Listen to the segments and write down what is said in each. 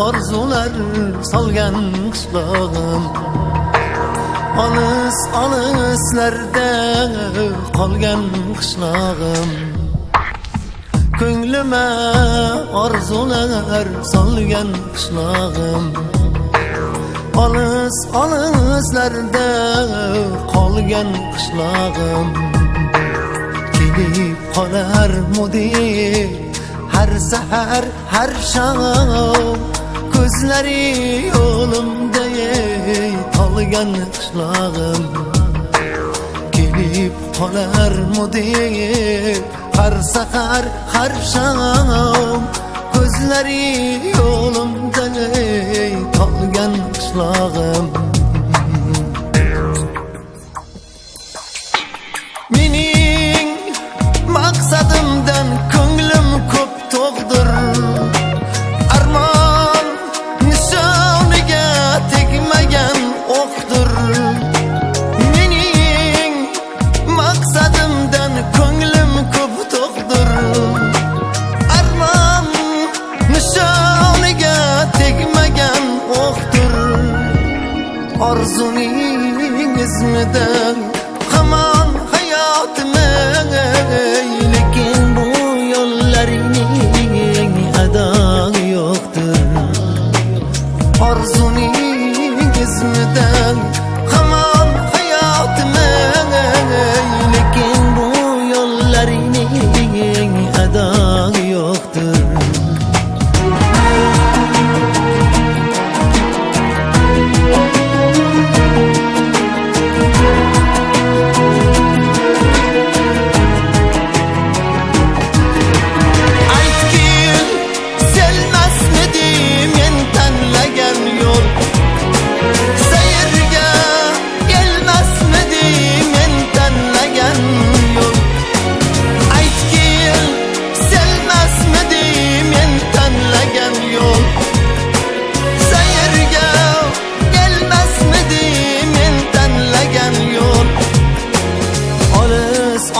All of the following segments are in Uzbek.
orzular solgan qishlog'im, olis olislarda qolgan qishlog'im. Ko'nglime orzular solgan qishlog'im, olis olislarda qolgan qishlog'im. Kelib qolarmudi har sahar har shom, ko'zlari yo'limda qolgan qishlog'im. Kelib qolarmudi har sahar har shom, ko'zlari yo'limda qolgan qishlog'im. Mening maqsadimdan ko'nglim ko'p to'g'dir, armon nishoniga tegmagan o'qdir. Mening maqsadimdan ko'nglim ko'p to'g'dir, armon nishoniga tegmagan o'qdir. Orzuning izmidan hamon hayotimi, lekin bu yo'llarining adog'i yo'qdir. Orzuning izmidan hamon hayotimi, lekin bu yo'llarining adog'i yo'qdir.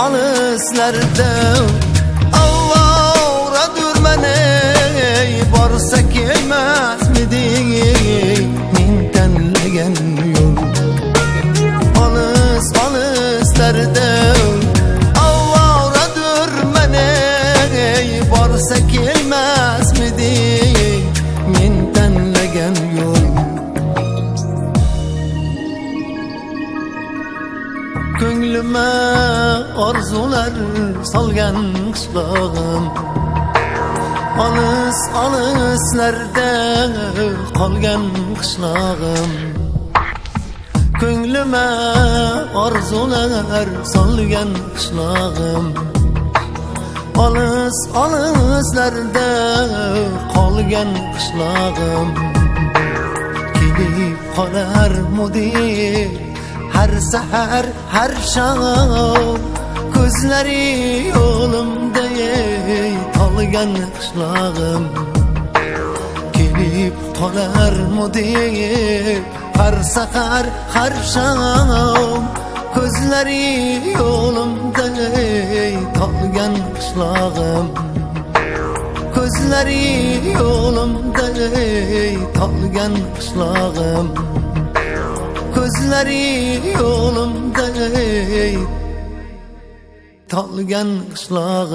Olislarda avvoradur meni, borsa kelmasmidi men tanlagan yo'l. Olis olislarda avvoradur meni, borsa kelmasmidi men tanlagan yo'l. Ko'nglime orzular solgan qishlog'im, olis olislarda qolgan qishlog'im. Ko'nglime orzular solgan qishlog'im, olis olislarda qolgan qishlog'im. Kelib qolarmudi har sahar har shom, ko'zlari yo'limda qolgan qishlog'im. Kelib qolarmudi har sahar har shom, ko'zlari yo'limda qolgan qishlog'im. Ko'zlari yo'limda qolgan qishlog'im. Ko'zlari yo'limda qolgan qishlog'im.